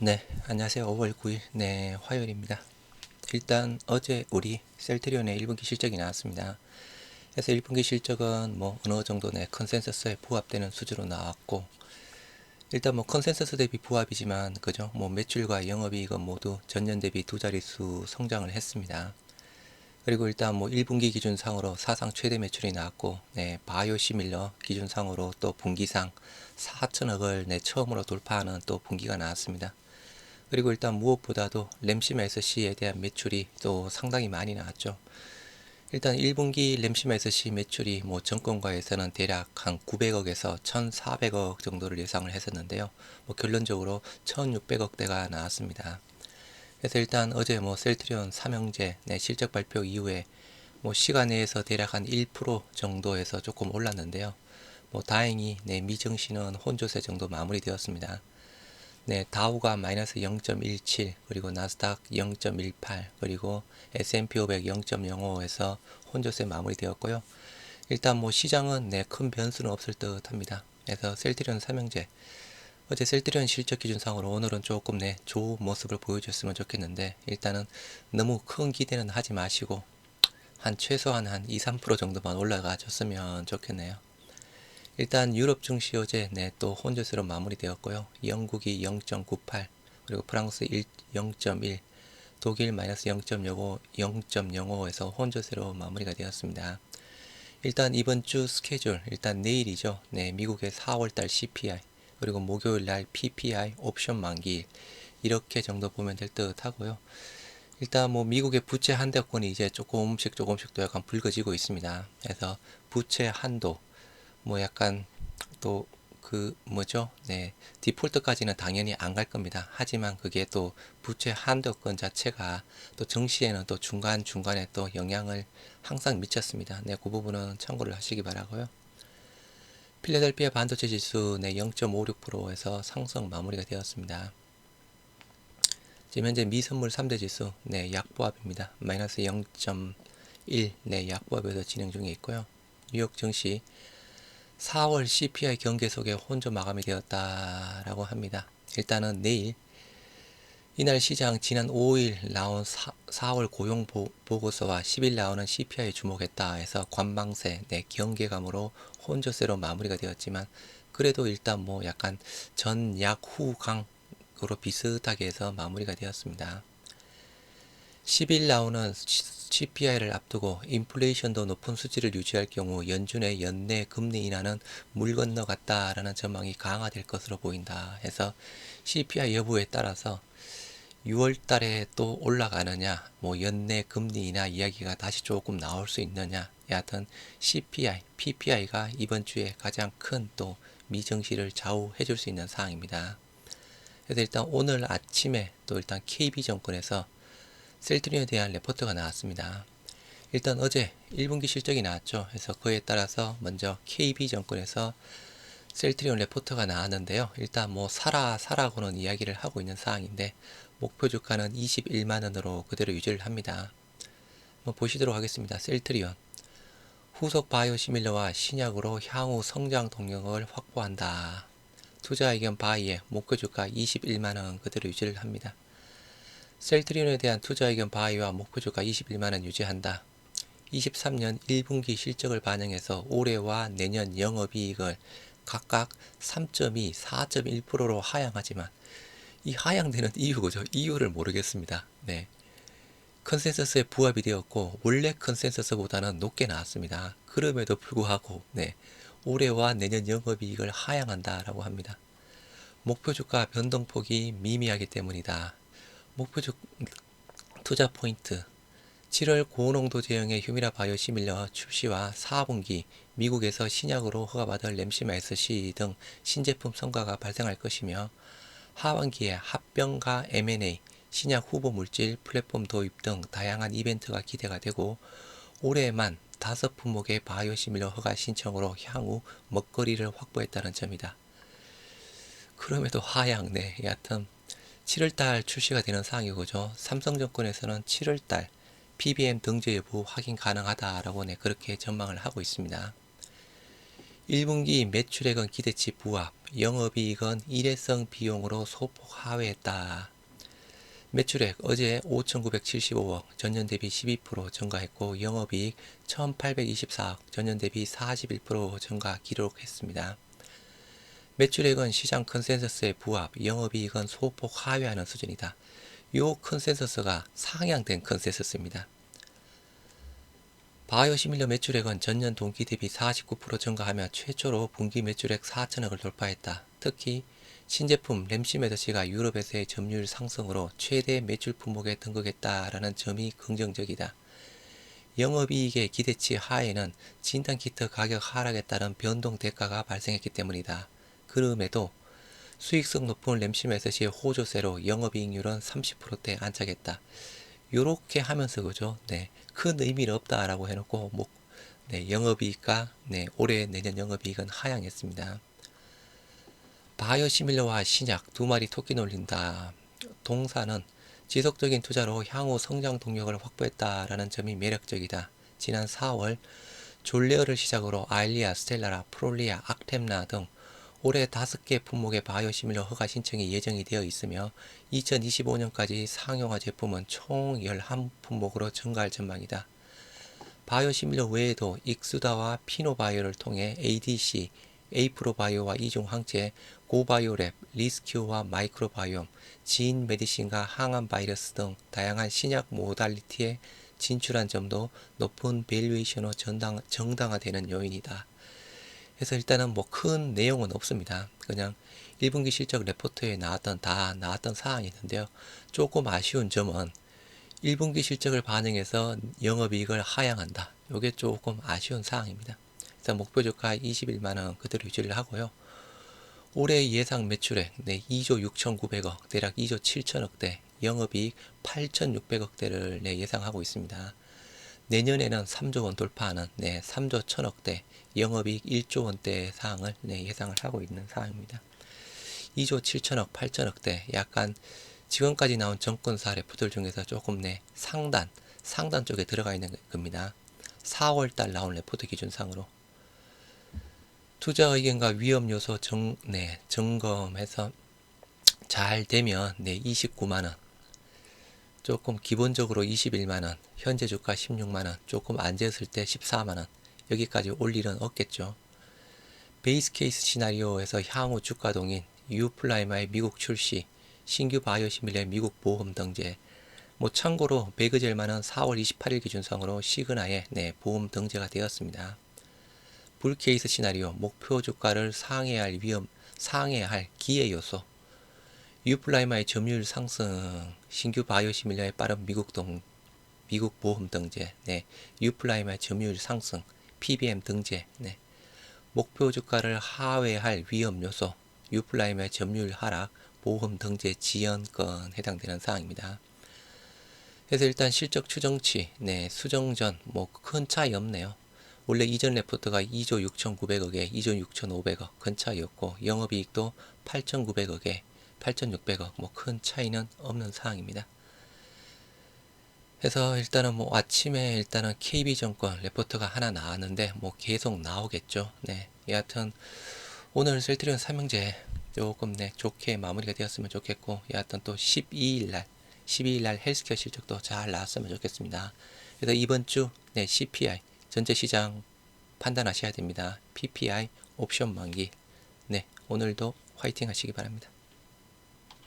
네, 안녕하세요. 5월 9일, 네, 화요일입니다. 일단 어제 우리 셀트리온의 1분기 실적이 나왔습니다. 그래서 1분기 실적은 뭐 어느 정도 내 컨센서스에 부합되는 수준으로 나왔고, 일단 뭐 컨센서스 대비 부합이지만, 그죠? 뭐 매출과 영업이익은 모두 전년 대비 두 자릿수 성장을 했습니다. 그리고 일단 뭐 1분기 기준상으로 사상 최대 매출이 나왔고, 네, 바이오시밀러 기준상으로 또 분기상 4천억을 내 처음으로 돌파하는 또 분기가 나왔습니다. 그리고 일단 무엇보다도 램시마 SC에 대한 매출이 또 상당히 많이 나왔죠. 일단 1분기 램시마 SC 매출이 뭐 정권가에서는 대략 한 900억에서 1,400억 정도를 예상을 했었는데요. 뭐 결론적으로 1,600억대가 나왔습니다. 그래서 일단 어제 뭐 셀트리온 삼형제 네, 실적 발표 이후에 뭐 시간 내에서 대략 한 1% 정도에서 조금 올랐는데요. 뭐 다행히 네, 미증시는 혼조세 정도 마무리되었습니다. 네, 다우가 마이너스 0.17, 그리고 나스닥 0.18, 그리고 S&P 500 0.05에서 혼조세 마무리되었고요. 일단 뭐 시장은 네, 큰 변수는 없을 듯 합니다. 그래서 셀트리온 삼형제, 어제 셀트리온 실적 기준상으로 오늘은 조금 네, 좋은 모습을 보여줬으면 좋겠는데, 일단은 너무 큰 기대는 하지 마시고, 한 최소한 한 2, 3% 정도만 올라가 줬으면 좋겠네요. 일단 유럽 증시 어제 네, 또 혼조세로 마무리되었고요. 영국이 0.98, 그리고 프랑스 0.1, 독일 마이너스 0.05, 0.05에서 혼조세로 마무리가 되었습니다. 일단 이번 주 스케줄, 일단 내일이죠. 네, 미국의 4월달 CPI, 그리고 목요일날 PPI 옵션 만기일, 이렇게 정도 보면 될 듯 하고요. 일단 뭐 미국의 부채 한도권이 이제 조금씩 또 약간 붉어지고 있습니다. 그래서 부채 한도, 뭐 약간 또 그 뭐죠? 네, 디폴트까지는 당연히 안 갈 겁니다. 하지만 그게 또 부채 한도권 자체가 또 증시에는 또 중간중간에 또 영향을 항상 미쳤습니다. 네, 그 부분은 참고를 하시기 바라고요. 필라델피아 반도체 지수 네, 0.56%에서 상승 마무리가 되었습니다. 지금 현재 미선물 3대 지수 네, 약보합입니다. 마이너스 0.1 네, 약보합에서 진행 중에 있고요. 뉴욕 증시 4월 CPI 경계 속에 혼조 마감이 되었다라고 합니다. 일단은 내일 이날 시장 지난 5일 나온 4월 고용 보고서와 10일 나오는 CPI에 주목했다 해서 관망세 내 경계감으로 혼조세로 마무리가 되었지만, 그래도 일단 뭐 약간 전약 후강으로 비슷하게 해서 마무리가 되었습니다. 10일 나오는 CPI를 앞두고 인플레이션도 높은 수치를 유지할 경우 연준의 연내 금리 인하는 물 건너갔다라는 전망이 강화될 것으로 보인다 해서 CPI 여부에 따라서 6월 달에 또 올라가느냐, 뭐 연내 금리 인하 이야기가 다시 조금 나올 수 있느냐, 여하튼 CPI, PPI가 이번 주에 가장 큰 또 미증시를 좌우해 줄 수 있는 사항입니다. 그래서 일단 오늘 아침에 또 일단 KB증권에서 셀트리온에 대한 레포트가 나왔습니다. 일단 어제 1분기 실적이 나왔죠. 그래서 그에 따라서 먼저 KB증권에서 셀트리온 레포트가 나왔는데요. 일단 뭐 사라고는 이야기를 하고 있는 사항인데, 목표 주가는 21만원으로 그대로 유지를 합니다. 뭐 보시도록 하겠습니다. 셀트리온 후속 바이오시밀러와 신약으로 향후 성장 동력을 확보한다. 투자 의견 바이의 목표 주가 21만원 그대로 유지를 합니다. 셀트리온에 대한 투자 의견 바이와 목표 주가 21만원 유지한다. 23년 1분기 실적을 반영해서 올해와 내년 영업이익을 각각 3.2, 4.1%로 하향하지만, 이 하향되는 이유죠. 이유를 모르겠습니다. 네. 컨센서스에 부합이 되었고 원래 컨센서스보다는 높게 나왔습니다. 그럼에도 불구하고 네, 올해와 내년 영업이익을 하향한다라고 합니다. 목표 주가 변동폭이 미미하기 때문이다. 목표 투자 포인트 7월 고농도 제형의 휴미라 바이오시밀러 출시와 4분기 미국에서 신약으로 허가받은 램시마 SC 등 신제품 성과가 발생할 것이며, 하반기에 합병과 M&A, 신약 후보 물질, 플랫폼 도입 등 다양한 이벤트가 기대가 되고, 올해에만 5품목의 바이오시밀러 허가 신청으로 향후 먹거리를 확보했다는 점이다. 그럼에도 하향, 네, 여하튼 7월달 출시가 되는 상황이고죠. 삼성증권에서는 7월달 PBM 등재 여부 확인 가능하다라고 네, 그렇게 전망을 하고 있습니다. 1분기 매출액은 기대치 부합, 영업이익은 일회성 비용으로 소폭 하회했다. 매출액 어제 5,975억, 전년 대비 12% 증가했고 영업이익 1,824억, 전년 대비 41% 증가 기록했습니다. 매출액은 시장 컨센서스에 부합, 영업이익은 소폭 하회하는 수준이다. 요 컨센서스가 상향된 컨센서스입니다. 바이오시밀러 매출액은 전년 동기 대비 49% 증가하며 최초로 분기 매출액 4천억을 돌파했다. 특히 신제품 램시메드시가 유럽에서의 점유율 상승으로 최대 매출 품목에 등극했다라는 점이 긍정적이다. 영업이익의 기대치 하에는 진단키트 가격 하락에 따른 변동 대가가 발생했기 때문이다. 그럼에도 수익성 높은 램시메드시의 호조세로 영업이익률은 30%대 안착했다. 요렇게 하면서 그죠? 네, 큰 의미는 없다라고 해놓고 네, 영업이익과 올해 내년 영업이익은 하향했습니다. 바이오시밀러와 신약 두 마리 토끼 놀린다. 동사는 지속적인 투자로 향후 성장 동력을 확보했다라는 점이 매력적이다. 지난 4월 졸레어를 시작으로 아일리아, 스텔라라, 프롤리아, 악템나 등 올해 5개 품목의 바이오시밀러 허가 신청이 예정이 되어 있으며 2025년까지 상용화 제품은 총 11품목으로 증가할 전망이다. 바이오시밀러 외에도 익수다와 피노바이오를 통해 ADC, 에이프로바이오와 이중항체, 고바이오랩, 리스큐와 마이크로바이옴, 지인 메디신과 항암 바이러스 등 다양한 신약 모달리티에 진출한 점도 높은 밸류에이션으로 정당화되는 요인이다. 그래서 일단은 큰 내용은 없습니다. 그냥 1분기 실적 레포트에 다 나왔던 사항이 있는데요. 조금 아쉬운 점은 1분기 실적을 반영해서 영업이익을 하향한다. 이게 조금 아쉬운 사항입니다. 그래서 목표 주가 21만원 그대로 유지를 하고요. 올해 예상 매출액 2조 6,900억, 대략 2조 7천억대, 영업이익 8,600억대를 예상하고 있습니다. 내년에는 3조 원 돌파하는 3조 1천억대, 영업이익 1조 원대 사항을 예상을 하고 있는 사항입니다. 2조 7천억, 8천억대, 약간 지금까지 나온 정권사 레포트들 중에서 조금 상단 쪽에 들어가 있는 겁니다. 4월달 나온 레포트 기준상으로 투자 의견과 위험 요소 점검해서 잘 되면 29만원, 조금 기본적으로 21만원, 현재 주가 16만원, 조금 안 됐을 때 14만원, 여기까지 올 일은 없겠죠. 베이스 케이스 시나리오에서 향후 주가동인 유플라이마의 미국 출시, 신규 바이오시밀러의 미국 보험 등재, 참고로 베그젤만은 4월 28일 기준상으로 시그나에 보험 등재가 되었습니다. 불케이스 시나리오, 목표 주가를 상회할 기회 요소, 유플라이마의 점유율 상승, 신규 바이오시밀러의 빠른 미국 보험 등재, 유플라이마의 점유율 상승, PBM 등재, 목표 주가를 하회할 위험 요소, 유플라이마의 점유율 하락, 보험 등재 지연권 해당되는 사항입니다. 그래서 일단 실적 추정치, 수정 전 큰 차이 없네요. 원래 이전 레포트가 2조 6,900억에 2조 6,500억 큰 차이였고 영업이익도 8,900억에 8,600억 큰 차이는 없는 사항입니다. 그래서 일단은 아침에 일단은 KB증권 레포트가 하나 나왔는데 계속 나오겠죠. 여하튼 오늘 셀트리온 삼형제 조금 좋게 마무리가 되었으면 좋겠고 여하튼 또 12일날 헬스케어 실적도 잘 나왔으면 좋겠습니다. 그래서 이번 주 CPI 전체시장 판단하셔야 됩니다. PPI 옵션 만기. 오늘도 화이팅 하시기 바랍니다.